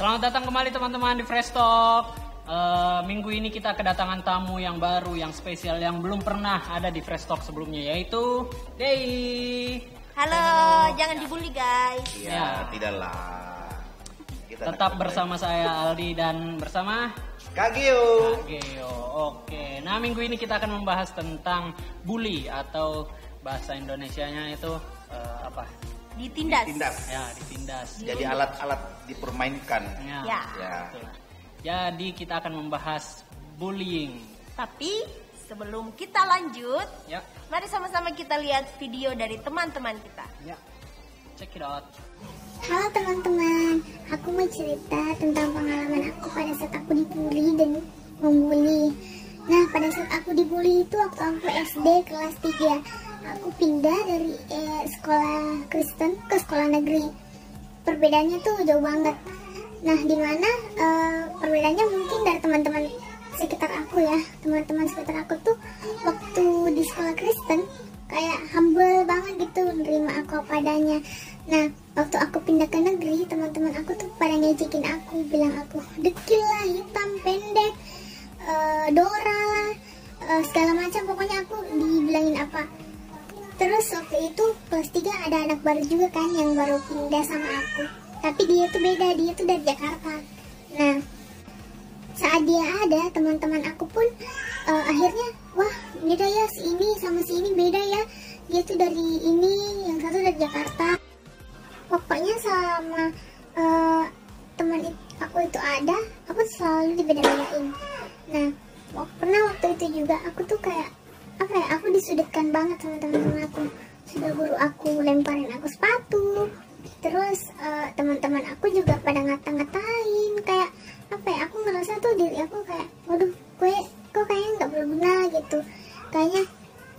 Selamat datang kembali teman-teman di Fresh Talk. Minggu ini kita kedatangan tamu yang baru, yang spesial, yang belum pernah ada di Fresh Talk sebelumnya, yaitu Dei. Halo, jangan dibully guys. Iya, tidaklah. Kita Tetap bersama saya Aldi dan bersama Kak Gio. Oke. Nah, minggu ini kita akan membahas tentang bully atau bahasa Indonesianya itu apa? Ditindas. Ya, ditindas. Jadi alat-alat dipermainkan. Ya. Betul. Jadi kita akan membahas bullying. Tapi sebelum kita lanjut, Ya. mari sama-sama kita lihat video dari teman-teman kita. Ya. Check it out. Halo teman-teman, aku mau cerita tentang pengalaman aku pada saat aku dibully dan membuli. Nah, pada saat aku dibully itu waktu aku SD kelas 3, aku pindah dari sekolah Kristen ke sekolah negeri. Perbedaannya tuh jauh banget. Nah, dimana perbedaannya mungkin dari teman-teman sekitar aku ya. Teman-teman sekitar aku tuh waktu di sekolah Kristen kayak humble banget gitu, menerima aku apa adanya. Nah, waktu aku pindah ke negeri, teman-teman aku tuh pada ngejekin aku, bilang aku dekil lah, hitam, pendek, Dora lah, segala macam. Pokoknya aku dibilangin apa. Terus waktu itu kelas 3 ada anak baru juga kan yang baru pindah sama aku. Tapi dia tuh beda, dia tuh dari Jakarta. Nah, saat dia ada, teman-teman aku pun akhirnya, wah beda ya, si ini sama si ini beda ya. Dia tuh dari ini, yang satu dari Jakarta. Pokoknya selama teman aku itu ada, aku selalu dibeda-bedain. Nah, pernah waktu itu juga aku tuh kayak apa ya, aku disudutkan banget sama teman-teman aku. Sudah guru aku lemparin aku sepatu. Terus teman-teman aku juga pada ngata-ngatain, kayak apa ya, aku ngerasa tuh diri aku kayak, waduh, gue kok kayaknya nggak berguna gitu. Kayaknya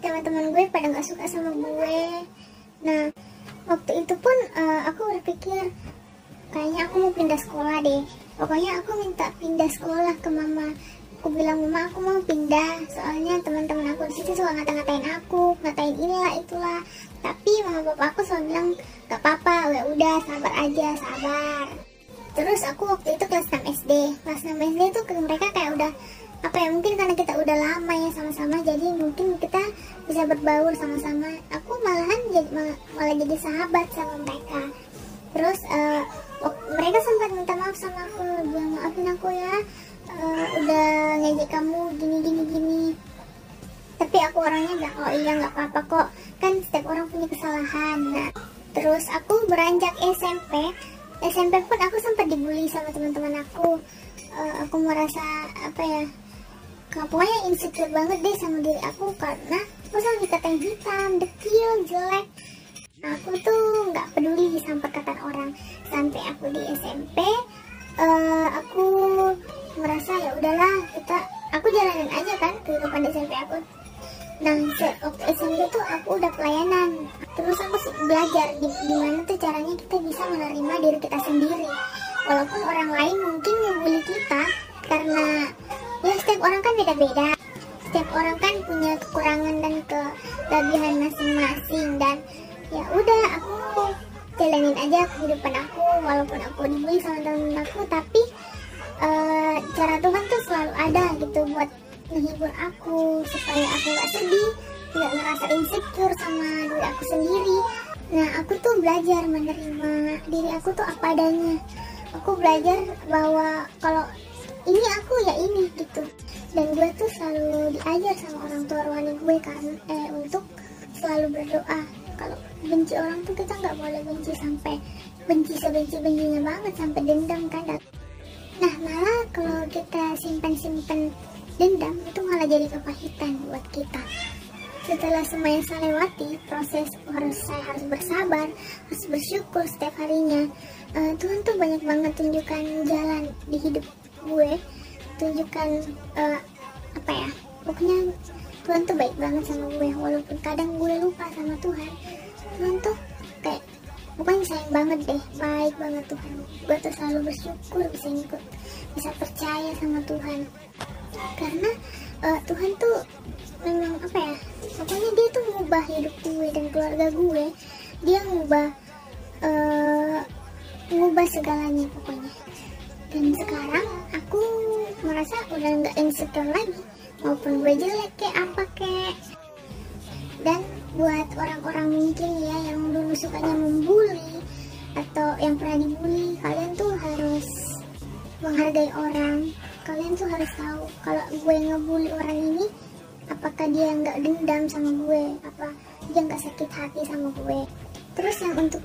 teman-teman gue pada nggak suka sama gue. Nah, waktu itu pun aku berpikir kayaknya aku mau pindah sekolah deh. Pokoknya aku minta pindah sekolah ke mama. Aku bilang, mama aku mau pindah, soalnya teman-teman aku di situ suka ngata-ngatain aku, ngatain inilah itulah. Tapi mama bapak aku selalu bilang, gak apa-apa, ya udah sabar aja, sabar. Terus aku waktu itu kelas 6 SD. Kelas 6 SD tuh mereka kayak udah apa ya, mungkin karena kita udah lama ya sama-sama, jadi mungkin kita bisa berbaur sama-sama. Aku malahan malah jadi sahabat sama mereka. Terus mereka sempat minta maaf sama aku, bilang maafin aku ya, udah ngejek kamu gini. Tapi aku orangnya bilang, oh iya nggak apa-apa kok, kan setiap orang punya kesalahan. Nah, terus aku beranjak SMP pun aku sempat dibully sama teman-teman aku. Aku merasa apa ya, pokoknya insecure banget deh sama diri aku, karena aku selalu dikatain hitam, dekil, jelek. Aku tuh nggak peduli sama perkataan orang. Sampai aku di SMP, aku merasa ya udahlah, aku jalanin aja kan kehidupan di SMP aku. Nah, waktu SMP tuh aku udah pelayanan. Terus aku belajar gimana tuh caranya kita bisa menerima diri kita sendiri. Walaupun orang lain mungkin ngebully kita, karena ya setiap orang kan beda-beda. Setiap orang kan punya kekurangan dan kelebihan masing-masing. Dan ya udah, aku jalanin aja kehidupan aku walaupun aku dibully sama temen aku. Tapi cara Tuhan tuh selalu ada gitu buat menghibur aku, supaya aku gak sedih, gak ngerasa insecure sama diri aku sendiri. Nah, aku tuh belajar menerima diri aku tuh apa adanya. Aku belajar bahwa kalau ini aku ya ini gitu. Dan gue tuh selalu diajar sama orang tua rohani gue kan untuk selalu berdoa. Kalau benci orang tuh kita nggak boleh benci sampai benci sebenci-bencinya banget, sampai dendam kan. Nah, malah kalau kita simpan dendam itu malah jadi kepahitan buat kita. Setelah semua yang saya lewati, saya harus bersabar, harus bersyukur setiap harinya. Tuhan tuh banyak banget tunjukkan jalan di hidup gue, tunjukkan apa ya, pokoknya Tuhan tuh baik banget sama gue. Walaupun kadang gue lupa sama Tuhan, Tuhan tuh kayak pokoknya sayang banget deh, baik banget Tuhan. Gue tuh selalu bersyukur bisa percaya sama Tuhan, karena Tuhan tuh memang apa ya, pokoknya dia tuh ngubah hidup gue dan keluarga gue. Dia ngubah segalanya pokoknya. Dan sekarang aku merasa udah nggak insecure lagi, maupun gue jelek kayak apa kayak. Dan buat orang-orang mungkin ya yang dulu sukanya membuli atau yang pernah dibully, kalian tuh harus menghargai orang. Kalian tuh harus tahu kalau gue ngebully orang ini, apakah dia nggak dendam sama gue, apa dia nggak sakit hati sama gue. Terus yang untuk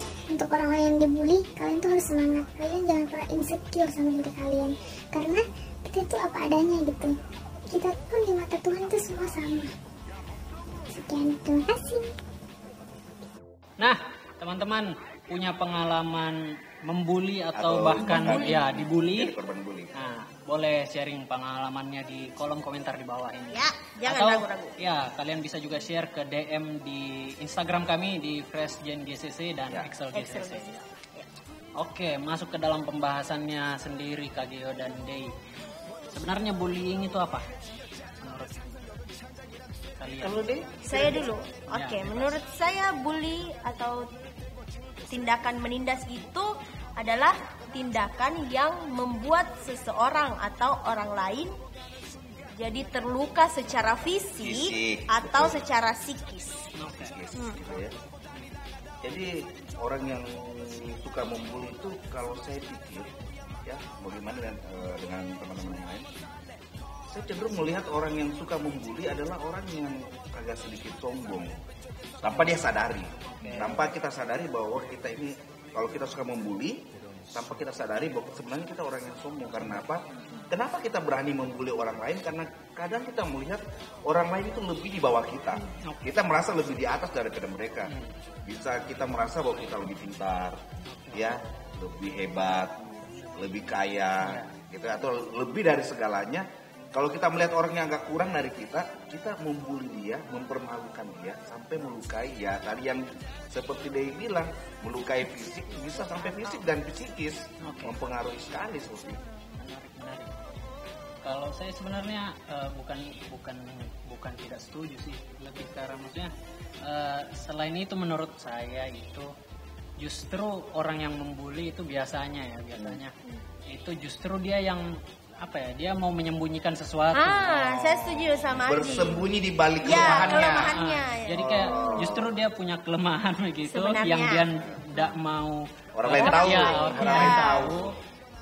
orang-orang yang dibully, kalian tuh harus semangat. Kalian jangan pernah insecure sama diri kalian, karena kita tuh apa adanya gitu. Kita pun di mata Tuhan tuh semua sama. Sekian, terima kasih. Nah, teman-teman punya pengalaman membuli atau bahkan ya dibully? Jadi korban bully. Nah, boleh sharing pengalamannya di kolom komentar di bawah ini. Ya, jangan Atau, ragu-ragu. Ya, kalian bisa juga share ke DM di Instagram kami di Freshgen GCC dan Excel GCC. Oke, masuk ke dalam pembahasannya sendiri Kak Gio dan Dey. Sebenarnya bullying itu apa? Menurut kalian? Kalau deh, Saya dulu. Ya, Oke, bebas. menurut saya bully atau tindakan menindas itu adalah tindakan yang membuat seseorang atau orang lain jadi terluka secara fisik atau betul. secara psikis. Oke. gitu ya. Jadi orang yang suka membuli itu kalau saya pikir ya bagaimana dengan teman-teman yang lain, saya cenderung melihat orang yang suka membuli adalah orang yang agak sedikit sombong tanpa dia sadari, tanpa kita sadari bahwa kita ini kalau kita suka membuli tanpa kita sadari bahwa sebenarnya kita orang yang sombong. Karena apa? Kenapa kita berani membuli orang lain? Karena kadang kita melihat orang lain itu lebih di bawah kita. Kita merasa lebih di atas daripada mereka. Bisa kita merasa bahwa kita lebih pintar, ya, lebih hebat, lebih kaya, gitu, atau lebih dari segalanya. Kalau kita melihat orang yang agak kurang dari kita membuli dia, mempermalukan dia, sampai melukai. Ya, tadi yang seperti dia bilang, melukai fisik, bisa sampai fisik dan psikis, mempengaruhi sekali seperti itu. Menarik. Kalau saya sebenarnya bukan tidak setuju sih, lebih karena maksudnya selain itu menurut saya itu justru orang yang membuli itu biasanya itu justru dia yang dia mau menyembunyikan sesuatu. Saya setuju sama Adi. Bersembunyi di balik Ya, kelemahannya. kelemahannya. Jadi kayak justru dia punya kelemahan begitu Sebenarnya. yang dia tidak mau Orang lain tahu. Ya, Orang orang lain lain tahu.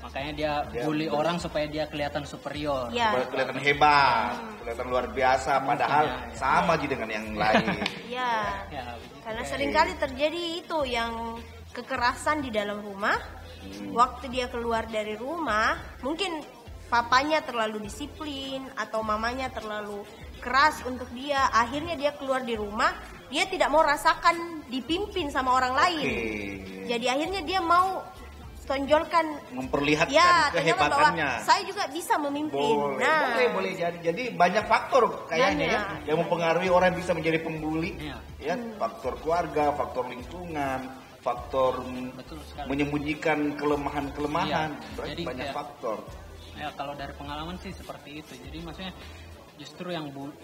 Makanya dia bully orang supaya dia kelihatan superior. Ya. Supaya kelihatan hebat, kelihatan luar biasa, padahal ya. sama aja dengan yang lain. Ya. Ya, begitu. Karena seringkali terjadi itu yang kekerasan di dalam rumah. Waktu dia keluar dari rumah, mungkin papanya terlalu disiplin atau mamanya terlalu keras untuk dia. Akhirnya dia keluar di rumah, dia tidak mau rasakan dipimpin sama orang lain. Jadi akhirnya dia mau tonjolkan, Memperlihatkan tonjolkan kehebatannya. bahwa saya juga bisa memimpin. Boleh jadi. Jadi banyak faktor kayaknya ya Banyak. yang mempengaruhi orang bisa menjadi pembuli. Iya. Ya, faktor keluarga, faktor lingkungan, faktor Betul sekali. menyembunyikan kelemahan-kelemahan. Iya. Berarti Jadi banyak kayak- faktor. Ya kalau dari pengalaman sih seperti itu. Jadi maksudnya justru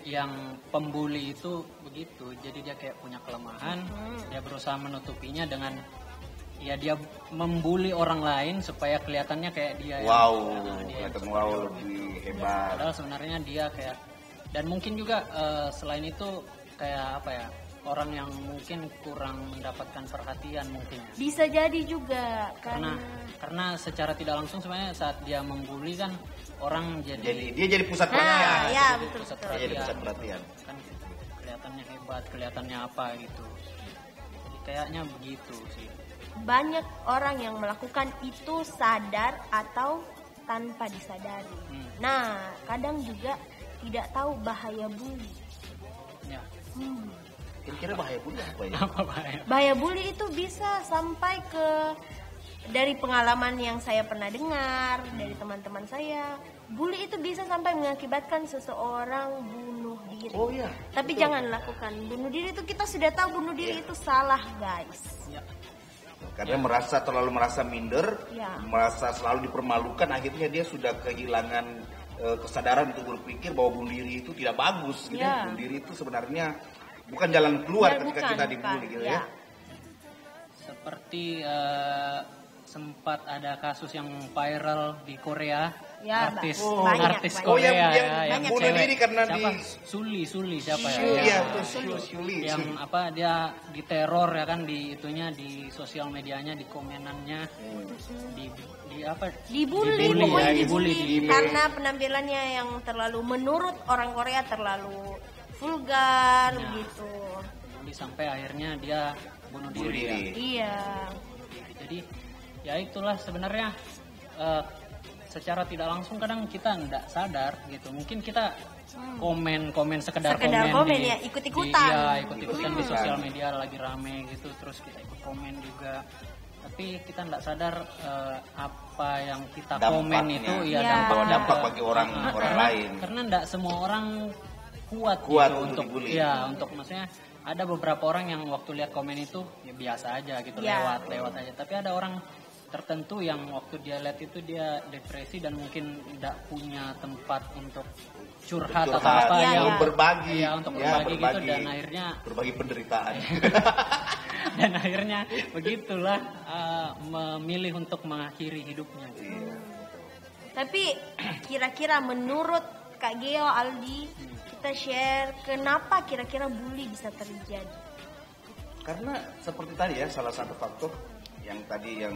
yang pembuli itu begitu. Jadi dia kayak punya kelemahan, dia berusaha menutupinya dengan dia membuli orang lain supaya kelihatannya kayak dia. Wow, dia yang kelihatan superior wow gitu. lebih hebat. Padahal sebenarnya dia kayak, dan mungkin juga selain itu kayak orang yang mungkin kurang mendapatkan perhatian mungkin ya. Bisa jadi juga Karena secara tidak langsung sebenarnya saat dia membuli kan orang Jadi dia jadi pusat perhatian. ya jadi betul. pusat Dia jadi pusat perhatian. kan kelihatannya hebat, kelihatannya apa gitu. Jadi kayaknya begitu sih. Banyak orang yang melakukan itu sadar atau tanpa disadari. Nah, kadang juga tidak tahu bahaya bully. Ya. Kira-kira bahaya bully apa ya? Apa bahaya? Bahaya bully itu bisa sampai ke, dari pengalaman yang saya pernah dengar dari teman-teman saya, bully itu bisa sampai mengakibatkan seseorang bunuh diri. Oh iya. Tapi jangan lakukan bunuh diri itu, kita sudah tahu bunuh diri itu salah, guys. Ya. Karena terlalu merasa minder, Ya. merasa selalu dipermalukan, akhirnya dia sudah kehilangan kesadaran untuk berpikir bahwa bunuh diri itu tidak bagus. Gitu. Ya. Bunuh diri itu sebenarnya bukan jalan keluar Ya, ketika bukan, kita dibully bukan. gitu Ya. ya. Seperti sempat ada kasus yang viral di Korea, Ya, artis banyak. artis Oh, Korea yang bunuh cewek. diri karena siapa? di Suli siapa ya? Iya, Yang- Suli. yang apa dia diteror ya kan di itunya di sosial medianya di komenannya di apa Dibully, Dibully, pokoknya ya, dibully. dibully. Karena penampilannya yang terlalu, menurut orang Korea terlalu vulgar Ya. gitu. Dibully sampai akhirnya dia bunuh Bunuh diri. diri. Iya. Jadi ya itulah sebenarnya secara tidak langsung kadang kita nggak sadar gitu. Mungkin kita komen sekedar komen di, ya, ikut-ikutan. ikut-ikutan di sosial media lagi rame gitu, terus kita ikut komen juga. Tapi kita nggak sadar apa yang kita komen Dampaknya. itu Ya. Dampak bagi orang lain. Karena nggak semua orang kuat Kuat gitu untuk dibully. untuk maksudnya ada beberapa orang yang waktu lihat komen itu ya biasa aja gitu, Ya. lewat aja. Tapi ada orang tertentu yang waktu dia lihat itu dia depresi dan mungkin tidak punya tempat untuk curhat atau apa Ya, yang ya. berbagi, ya, untuk berbagi gitu, dan berbagi penderitaan. dan akhirnya begitulah memilih untuk mengakhiri hidupnya. Tapi kira-kira menurut Kak Geo, Aldi, kita share kenapa kira-kira bully bisa terjadi? Karena seperti tadi ya, salah satu faktor yang tadi yang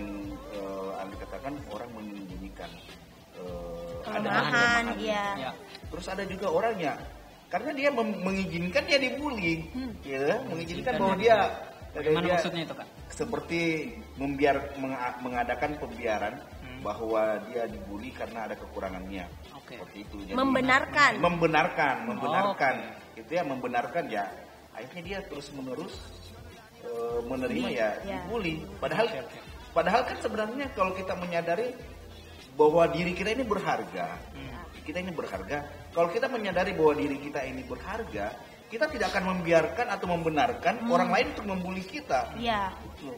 Andi katakan, orang menyembunyikan Kelemahan, iya. Ya. Terus ada juga orangnya karena dia mengizinkan dia dibully, ya, mengizinkan bahwa dia Bagaimana dia maksudnya itu, Kak? seperti mengadakan pembiaran bahwa dia dibully karena ada kekurangannya. Oke. Seperti itu. Jadi, Membenarkan. membenarkan, itu ya, membenarkan ya. Akhirnya dia terus menerus menerima ya dibully. Padahal kan sebenarnya kalau kita menyadari bahwa diri kita ini berharga, kalau kita menyadari bahwa diri kita ini berharga, kita tidak akan membiarkan atau membenarkan orang lain untuk membuli kita. Iya. Gitu.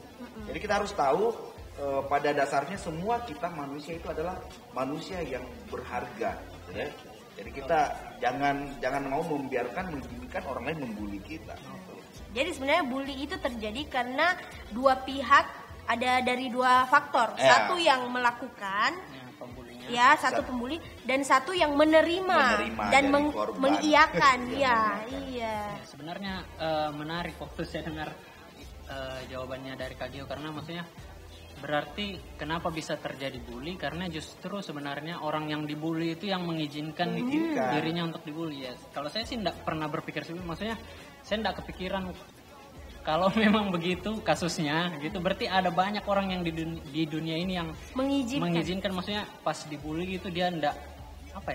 Jadi kita harus tahu pada dasarnya semua kita manusia itu adalah manusia yang berharga, ya. Jadi kita jangan mau membiarkan mengizinkan orang lain membuli kita. Jadi sebenarnya bully itu terjadi karena dua pihak, ada dari dua faktor. Ya. Satu yang melakukan, Pembulinya. ya, satu pembuli, dan satu yang menerima dan dari korban. mengiyakan. Iya, Iya. Sebenarnya menarik waktu saya dengar jawabannya dari Kak Gio, karena maksudnya berarti kenapa bisa terjadi bully, karena justru sebenarnya orang yang dibully itu yang mengizinkan dirinya untuk dibully ya. Kalau saya sih tidak pernah berpikir seperti, maksudnya saya tidak kepikiran kalau memang begitu kasusnya gitu, berarti ada banyak orang yang di dunia ini yang mengizinkan, maksudnya pas dibully gitu dia tidak apa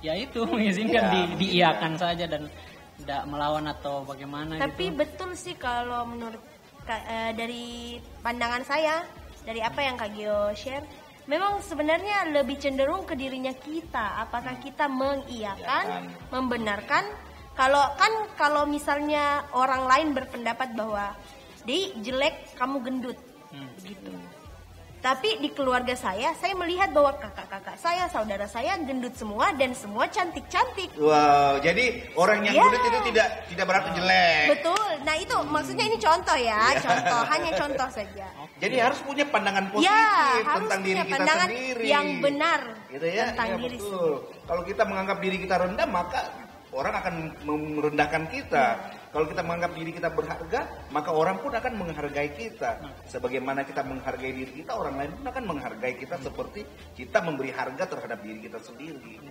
ya itu mengizinkan diiyakan saja dan tidak melawan atau bagaimana. Tapi gitu. betul sih kalau menurut dari pandangan saya, dari apa yang Kak Gio share, memang sebenarnya lebih cenderung ke dirinya kita. Apakah kita mengiyakan, membenarkan? Kalau misalnya orang lain berpendapat bahwa Dei jelek, kamu gendut, gitu. Tapi di keluarga saya melihat bahwa kakak-kakak saya, saudara saya gendut semua dan semua cantik-cantik. Wow, jadi orang yang gendut itu tidak berarti jelek. Betul. Nah itu maksudnya ini contoh ya, contoh, hanya contoh saja. Jadi harus punya pandangan positif Harus tentang punya diri kita pandangan sendiri. yang benar Gitu ya, tentang ya, diri betul. Kalau kita menganggap diri kita rendah, maka orang akan merendahkan kita. Kalau kita menganggap diri kita berharga, maka orang pun akan menghargai kita. Sebagaimana kita menghargai diri kita, orang lain pun akan menghargai kita seperti kita memberi harga terhadap diri kita sendiri.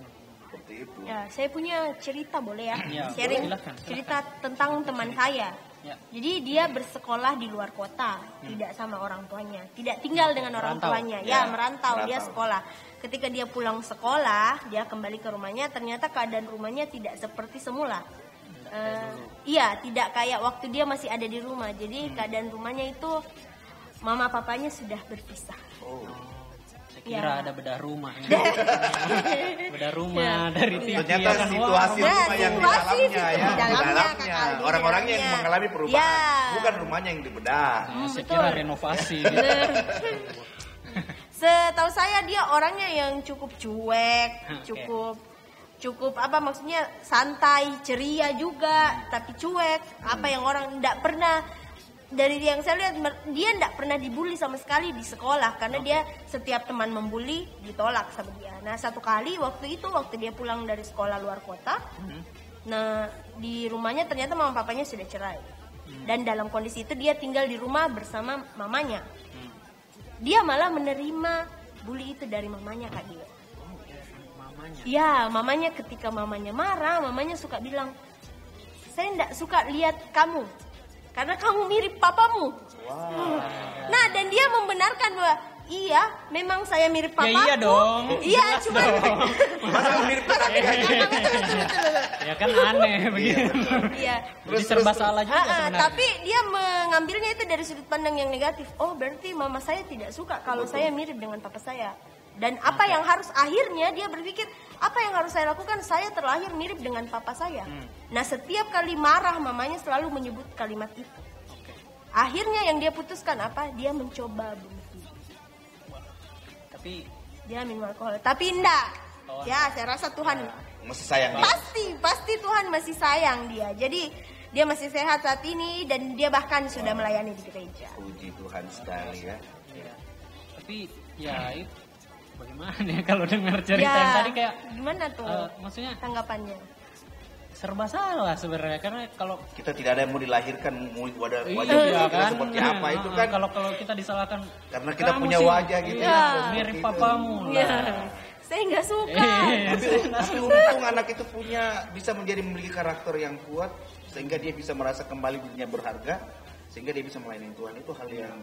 Seperti itu. Ya, saya punya cerita, boleh ya? Ya, Sharing silakan. cerita tentang teman saya. Ya. Jadi dia bersekolah di luar kota, tidak sama orang tuanya, tidak tinggal dengan orang Merantau. tuanya. Ya, Merantau, dia merantau. sekolah. Ketika dia pulang sekolah, dia kembali ke rumahnya, ternyata keadaan rumahnya tidak seperti semula. Iya, tidak kayak waktu dia masih ada di rumah. Jadi keadaan rumahnya itu mama papanya sudah berpisah. Saya kira Ya. ada bedah rumah. Bedah rumah dari TV. Ternyata ya kan? situasi Nah, rumah yang di situasi dalamnya ya, di dalamnya, di Kakak, di Orang-orangnya yang dalamnya. mengalami perubahan, Ya. bukan rumahnya yang dibedah. Saya kira renovasi. Gitu. Setahu saya dia orangnya yang cukup cuek, Oke. cukup apa maksudnya santai, ceria juga, tapi cuek. Apa yang orang tidak pernah dari yang saya lihat dia tidak pernah dibully sama sekali di sekolah karena dia setiap teman membuli ditolak sama dia. Nah satu kali waktu dia pulang dari sekolah luar kota, nah di rumahnya ternyata mama papanya sudah cerai dan dalam kondisi itu dia tinggal di rumah bersama mamanya. Dia malah menerima bully itu dari mamanya Kak Dio. Ya mamanya ketika mamanya marah, mamanya suka bilang, saya tidak suka lihat kamu karena kamu mirip papamu. Wow. Nah dan dia membenarkan bahwa iya memang saya mirip papaku. Ya iya dong. Iya cuma Masa mirip papaku? Ya kan aneh begitu. Iya. Jadi serba salah juga sebenarnya. Tapi dia mengambilnya itu dari sudut pandang yang negatif. Oh berarti mama saya tidak suka kalau saya mirip dengan papa saya. Dan apa yang harus akhirnya dia berpikir apa yang harus saya lakukan, saya terlahir mirip dengan papa saya. Nah setiap kali marah mamanya selalu menyebut kalimat itu. Akhirnya yang dia putuskan apa? Dia mencoba berhenti. Tapi dia minum alkohol. Tapi enggak. Ya saya rasa Tuhan masih sayang dia. Pasti Tuhan masih sayang dia. Jadi dia masih sehat saat ini dan dia bahkan sudah melayani di gereja. Puji Tuhan sekali ya. Tapi ya itu bagaimana ya kalau dengar cerita yang tadi kayak gimana tuh maksudnya tanggapannya serba salah sebenarnya karena kalau kita tidak ada yang mau dilahirkan wajah iya, kita kan? seperti apa itu kan kalau kita disalahkan karena kita punya wajah gitu mirip papamu lah. Saya nggak suka tapi untung anak itu bisa memiliki karakter yang kuat sehingga dia bisa merasa kembali dirinya berharga sehingga dia bisa melayani Tuhan. Itu hal yang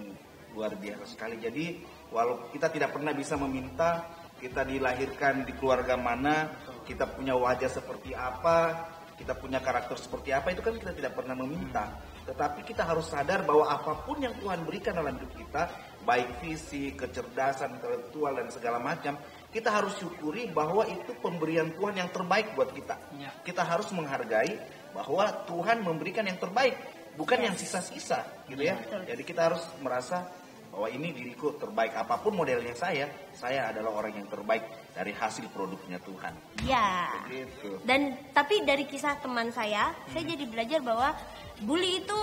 luar biasa sekali. Jadi walau kita tidak pernah bisa meminta kita dilahirkan di keluarga mana, kita punya wajah seperti apa, kita punya karakter seperti apa, itu kan kita tidak pernah meminta. Tetapi kita harus sadar bahwa apapun yang Tuhan berikan dalam hidup kita, baik fisik, kecerdasan, intelektual dan segala macam, kita harus syukuri bahwa itu pemberian Tuhan yang terbaik buat kita. Kita harus menghargai bahwa Tuhan memberikan yang terbaik, bukan yang sisa-sisa, gitu ya. Jadi kita harus merasa bahwa ini diriku terbaik, apapun modelnya saya adalah orang yang terbaik dari hasil produknya Tuhan. Ya. Begitu. Dan tapi dari kisah teman saya jadi belajar bahwa bully itu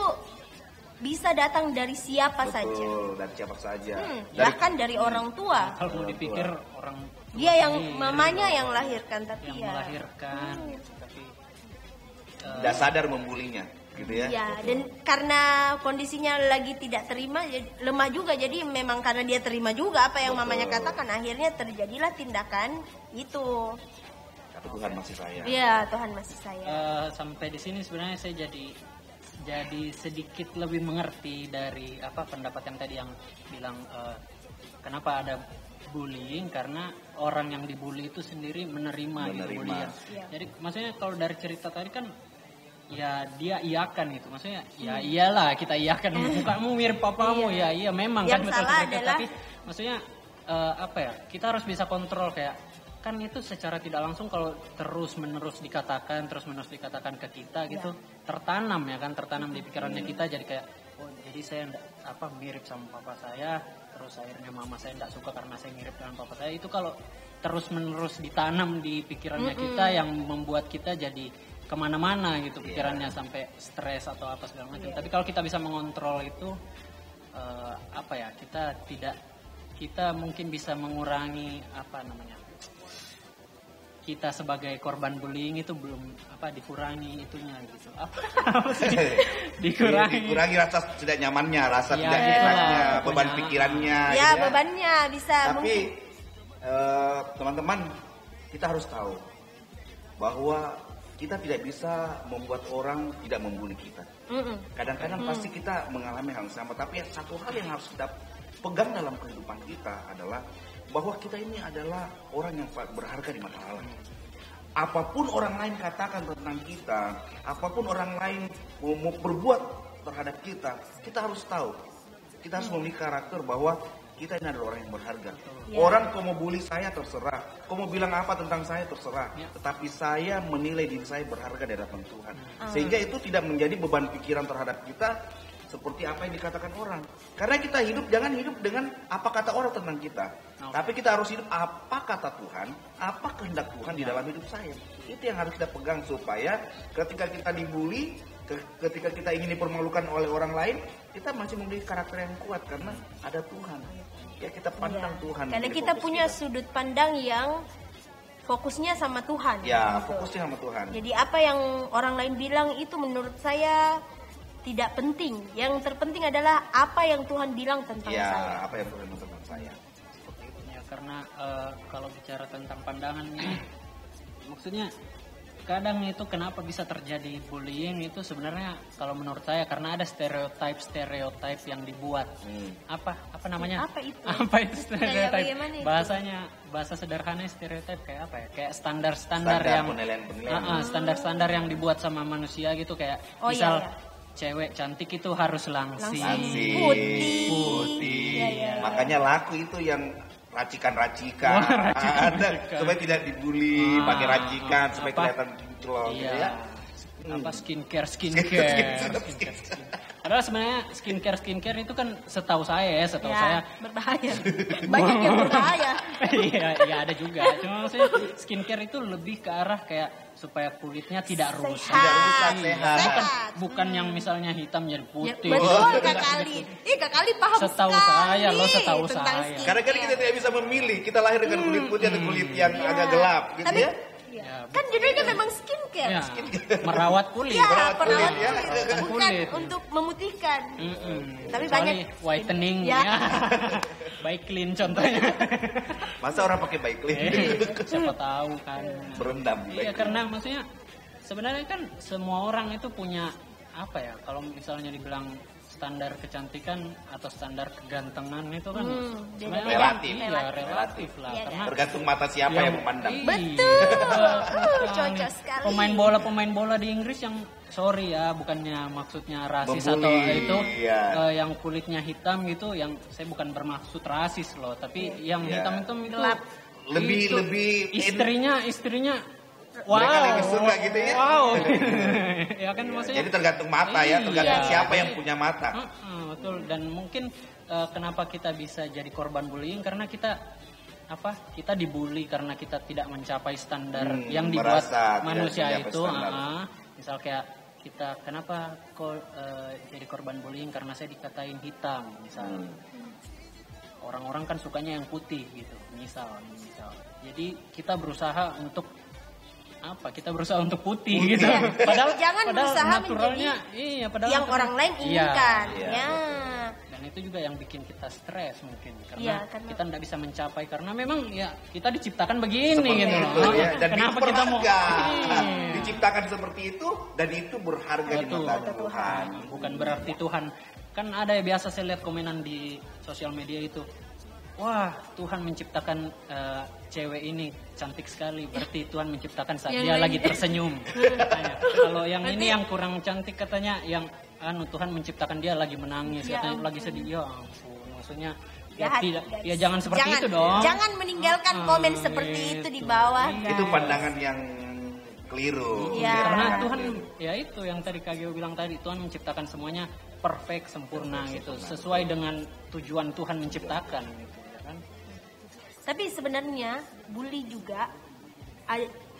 bisa datang dari siapa saja. Betul, dari siapa saja. Bahkan dari orang tua. Kalau dipikir orang tua dia yang mamanya yang melahirkan tapi yang melahirkan tapi tidak sadar membulinya. Gitu ya. Ya, dan karena kondisinya lagi tidak terima, jadi lemah juga. Jadi memang karena dia terima juga apa yang mamanya katakan, akhirnya terjadilah tindakan itu. Tapi Tuhan masih sayang. Iya, Tuhan masih sayang. Sampai di sini sebenarnya saya jadi sedikit lebih mengerti dari apa pendapat yang tadi yang bilang kenapa ada bullying karena orang yang dibully itu sendiri menerima. Gitu bullying. Ya. Jadi maksudnya kalau dari cerita tadi kan ya dia iakan itu, maksudnya ya iyalah kita iakan kamu mirip papamu ya iya memang yang kan salah betul adalah... tapi maksudnya apa ya kita harus bisa kontrol kayak kan itu secara tidak langsung kalau terus menerus dikatakan ke kita gitu tertanam ya kan tertanam di pikirannya kita jadi kayak oh jadi saya mirip sama papa saya terus akhirnya mama saya tidak suka karena saya mirip dengan papa saya itu kalau terus menerus ditanam di pikirannya kita yang membuat kita jadi kemana-mana gitu pikirannya sampai stres atau apa segala macam. Tapi kalau kita bisa mengontrol itu kita mungkin bisa mengurangi kita sebagai korban bullying itu belum dikurangi itunya gitu dikurangi rasa tidak nyamannya, rasa tidak enaknya, beban pikirannya gitu bebannya bisa tapi teman-teman kita harus tahu bahwa kita tidak bisa membuat orang tidak membuli kita. Kadang-kadang pasti kita mengalami hal yang sama. Tapi satu hal yang harus kita pegang dalam kehidupan kita adalah bahwa kita ini adalah orang yang berharga di mata Allah. Apapun orang lain katakan tentang kita, apapun orang lain mau berbuat terhadap kita, kita harus tahu. Kita harus memiliki karakter bahwa kita ini adalah orang yang berharga. Orang kau mau bully saya terserah, kau mau bilang apa tentang saya terserah. Tetapi saya menilai diri saya berharga di hadapan Tuhan. Sehingga itu tidak menjadi beban pikiran terhadap kita seperti apa yang dikatakan orang. Karena kita jangan hidup dengan apa kata orang tentang kita. Tapi kita harus hidup apa kata Tuhan, apa kehendak Tuhan di dalam hidup saya. Itu yang harus kita pegang supaya ketika kita dibully, ketika kita ingin dipermalukan oleh orang lain, kita masih memiliki karakter yang kuat karena ada Tuhan. Ya kita pandang Tuhan. Karena Jadi kita fokus punya sudut pandang yang fokusnya sama Tuhan. Ya, gitu. fokusnya sama Tuhan. Jadi apa yang orang lain bilang itu menurut saya tidak penting. Yang terpenting adalah apa yang Tuhan bilang tentang Ya, saya. apa yang Tuhan bilang tentang saya. Ya, karena kalau bicara tentang pandangannya, maksudnya kadang itu kenapa bisa terjadi bullying itu sebenarnya kalau menurut saya karena ada stereotype yang dibuat. Apa namanya? Apa itu? Apa itu stereotype? bagaimana itu? Bahasa sederhananya stereotype kayak apa ya? Kayak standar yang penilaian. standar-standar yang dibuat sama manusia gitu kayak misal cewek cantik itu harus langsing. Putih. Iya. Makanya laku itu yang racikan-racikan. Supaya tidak dibully pakai racikan supaya kelihatan kinclong gitu ya. Apa skincare. Padahal sebenarnya skincare itu kan setahu saya berbahaya. Banyak yang berbahaya. Iya ada juga. Cuma maksudnya skincare itu lebih ke arah kayak supaya kulitnya tidak rusak. Sehat. Bukan yang misalnya hitam jadi putih. Ya, betul Kak Kali. Kak Kali paham setahu sekali saya tentang saya. Karena kan kita tidak bisa memilih. Kita lahir dengan kulit putih atau kulit yang agak gelap gitu. Tapi, ya. Kan judulnya memang skincare. Ya, merawat kulit. Merawat kulit. Bukan kulit. untuk memutihkan. Tapi Kecuali banyak whitening ya. Baik clean contohnya. Masa orang pakai baik clean? Siapa tahu kan. Berendam. Iya karena maksudnya sebenarnya kan semua orang itu punya apa ya? Kalau misalnya dibilang standar kecantikan atau standar kegantengan itu kan sebenarnya relatif lah. Ya, karena tergantung mata siapa yang memandang. Betul. Cocok sekali. Pemain bola di Inggris yang sorry ya, bukannya maksudnya rasis atau itu yang kulitnya hitam gitu, yang saya bukan bermaksud rasis loh, tapi yang hitam-hitam itu lebih istrinya mereka lebih suka gitu ya. Ya kan maksudnya. Jadi tergantung mata ya, tergantung siapa yang punya mata. Betul, dan mungkin kenapa kita bisa jadi korban bullying karena kita dibully karena kita tidak mencapai standar yang dibuat manusia itu. Misal kayak kita kenapa kok jadi korban bullying karena saya dikatain hitam misal. Orang-orang kan sukanya yang putih gitu, misal. Jadi kita berusaha untuk putih gitu. Padahal jangan berusaha naturalnya padahal yang orang lain inginkan. Dan itu juga yang bikin kita stres mungkin karena kita tidak bisa mencapai karena memang ya kita diciptakan begini gitu loh. Dan kenapa kita mau diciptakan seperti itu dan itu berharga di mata Tuhan. Bukan berarti Tuhan kan ada ya biasa saya lihat komenan di sosial media itu. Wah, Tuhan menciptakan cewek ini cantik sekali. Berarti Tuhan menciptakan saat dia lagi tersenyum. Kalau yang ini yang kurang cantik katanya, yang Tuhan menciptakan dia lagi menangis, katanya lagi sedih. Ya ampun, maksudnya jangan seperti itu dong. Jangan meninggalkan komen seperti itu di bawah. Itu pandangan yang keliru. Karena Tuhan itu yang tadi Kak Gio bilang tadi, Tuhan menciptakan semuanya perfect, sempurna gitu, sesuai dengan tujuan Tuhan menciptakan gitu. Tapi sebenarnya bully juga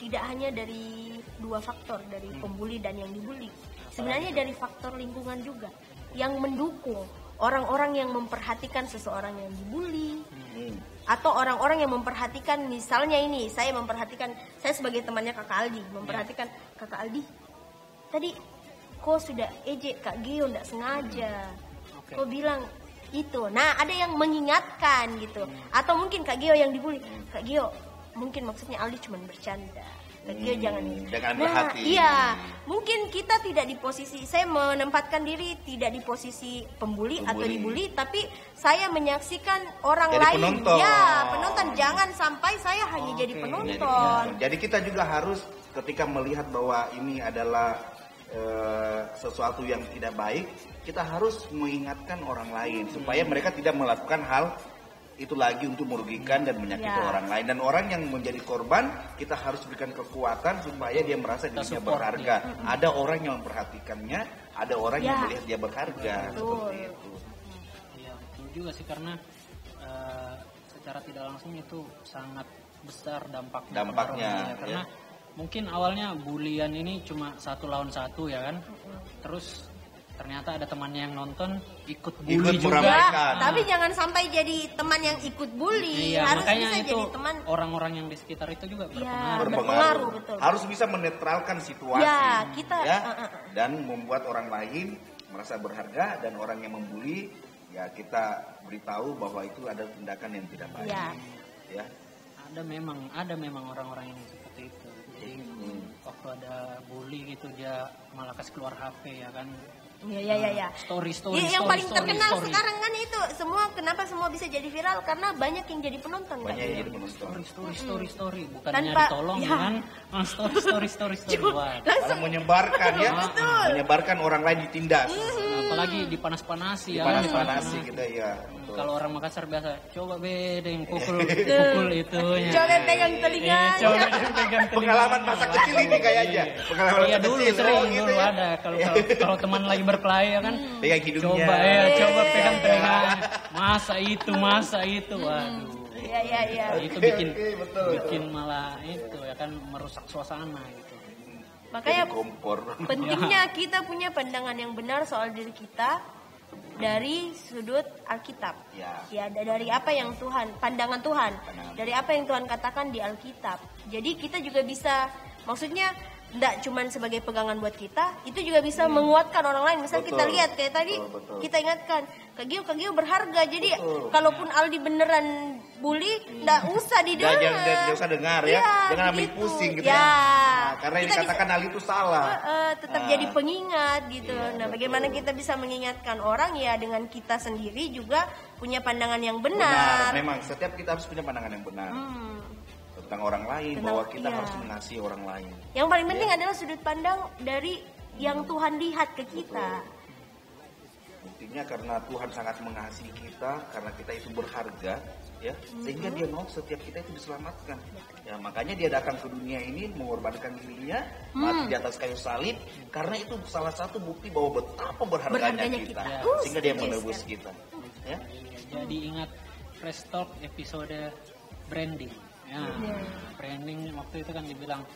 tidak hanya dari dua faktor, dari pembuli dan yang dibully. Sebenarnya dari faktor lingkungan juga yang mendukung orang-orang yang memperhatikan seseorang yang dibully atau orang-orang yang memperhatikan, misalnya ini saya sebagai temannya Kakak Aldi memperhatikan Kakak Aldi tadi kok sudah ejek Kak Gio nggak sengaja, kok bilang itu. Nah, ada yang mengingatkan gitu. Atau mungkin Kak Gio yang dibully. Kak Gio, mungkin maksudnya Aldi cuma bercanda. Kak Gio jangan berhati. Iya, mungkin kita tidak di posisi, saya menempatkan diri tidak di posisi pembuli atau dibully, tapi saya menyaksikan orang jadi lain. Penonton. Penonton. Jangan sampai saya hanya jadi penonton. Jadi kita juga harus ketika melihat bahwa ini adalah sesuatu yang tidak baik, kita harus mengingatkan orang lain supaya mereka tidak melakukan hal itu lagi untuk merugikan dan menyakiti orang lain. Dan orang yang menjadi korban, kita harus berikan kekuatan supaya dia merasa dirinya berharga. Ada orang yang memperhatikannya, ada orang yang melihat dia berharga. Seperti itu. Iya, betul juga sih karena secara tidak langsung itu sangat besar dampaknya. Karena mungkin awalnya bulian ini cuma 1 lawan 1 ya kan. Terus ternyata ada temannya yang nonton ikut bully juga. Ya, tapi jangan sampai jadi teman yang ikut bully. Iya, Harus makanya bisa itu jadi teman. orang-orang yang di sekitar itu juga Ya, berpengaruh. berpengaruh, betul. Harus bisa menetralkan situasi. Ya, kita dan membuat orang lain merasa berharga, dan orang yang membuli ya kita beritahu bahwa itu ada tindakan yang tidak baik. Ya. Ya. Ada memang orang-orang yang seperti itu. Jadi waktu ada bully gitu dia malah kasih keluar HP ya kan. Iya. Story. Yang paling terkenal sekarang kan itu kenapa semua bisa jadi viral karena banyak yang jadi penonton. Banyak kan? yang jadi penonton. Story bukannya ditolong ya. kan. Story. Malah menyebarkan ya. Menyebarkan orang lain ditindas. Apalagi dipanas-panasi ya. Dipanas-panasi kita ya. Kalau orang Makassar biasa coba bedeng pukul itunya. Coba pegang telinga. Coba pegang telinga. Pengalaman masa kecil ini kayaknya. Pengalaman Iya masa dulu kecil. sering gitu dulu ya. ada kalau teman lagi berkelahi ya kan. Pegang hidungnya. Coba pegang telinga. Masa itu. Waduh. Iya. Itu bikin malah itu ya kan merusak suasana gitu. Makanya kompor. pentingnya kita punya pandangan yang benar soal diri kita dari sudut Alkitab. Ya, dari apa yang pandangan Tuhan. Dari apa yang Tuhan katakan di Alkitab. Jadi kita juga bisa, maksudnya tidak cuma sebagai pegangan buat kita, itu juga bisa menguatkan orang lain. Misal kita lihat kayak tadi, kita ingatkan, Kak Gio berharga. Jadi kalaupun Aldi beneran bully, tidak usah didengar. Jangan usah dengar ya. Jangan ambil pusing gitu ya. Karena yang dikatakan Aldi itu salah. Tetap jadi pengingat gitu. Nah, bagaimana kita bisa mengingatkan orang ya dengan kita sendiri juga punya pandangan yang benar. Memang setiap kita harus punya pandangan yang benar. Tentang orang lain, bahwa kita harus mengasihi orang lain. Yang paling penting adalah sudut pandang dari yang Tuhan lihat ke kita. Buktinya karena Tuhan sangat mengasihi kita, karena kita itu berharga, ya, sehingga Dia mau setiap kita itu diselamatkan. Ya, makanya Dia datang ke dunia ini mengorbankan dirinya, mati di atas kayu salib, karena itu salah satu bukti bahwa betapa berharganya kita. Sehingga Dia menebus kita. Ya. Jadi ingat Fresh Talk episode branding. Ya, branding waktu itu kan dibilang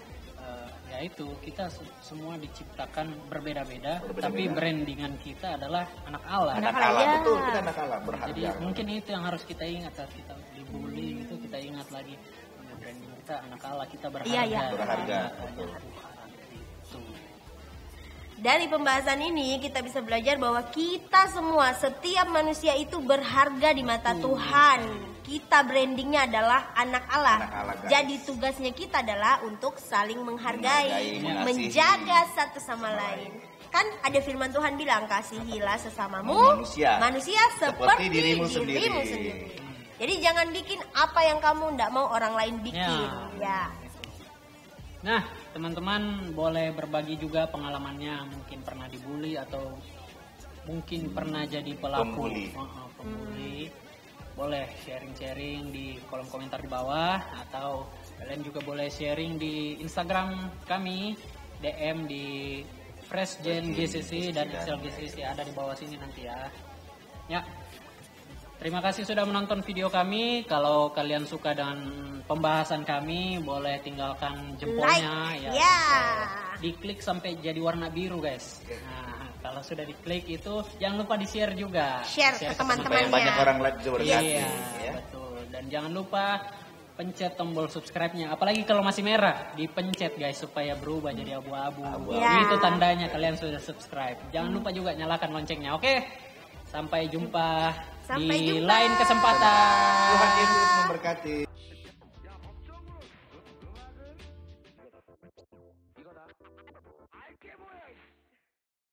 ya itu kita semua diciptakan berbeda-beda, tapi brandingan kita adalah anak Allah. Anak Allah, betul, kita anak Allah, berharga. Jadi mungkin itu yang harus kita ingat saat kita dibully itu, kita ingat lagi branding kita anak Allah, kita berharga. Iya. Berharga, betul. Dari pembahasan ini kita bisa belajar bahwa kita semua, setiap manusia itu berharga di mata Tuhan. Kita brandingnya adalah anak Allah. Jadi tugasnya kita adalah untuk saling menghargai, menjaga satu sama lain. Kan ada firman Tuhan bilang, kasihilah sesamamu manusia seperti dirimu sendiri. Jadi jangan bikin apa yang kamu tidak mau orang lain bikin. Ya. Nah, teman-teman boleh berbagi juga pengalamannya, mungkin pernah dibully atau mungkin pernah jadi pelaku pembuli. Boleh sharing-sharing di kolom komentar di bawah, atau kalian juga boleh sharing di Instagram kami, DM di FreshGen GCC dan Excel GCC, ada di bawah sini nanti ya. Ya. Terima kasih sudah menonton video kami. Kalau kalian suka dengan pembahasan kami, boleh tinggalkan jempolnya ya. Diklik sampai jadi warna biru, guys. Nah, kalau sudah diklik itu jangan lupa di-share juga. Share ke teman-temannya. Banyak orang lagi juga berkati. Iya, betul. Dan jangan lupa pencet tombol subscribe-nya. Apalagi kalau masih merah, dipencet guys supaya berubah jadi abu-abu. Itu tandanya kalian sudah subscribe. Jangan lupa juga nyalakan loncengnya. Oke? Sampai jumpa di lain kesempatan. Tuhan Yesus memberkati.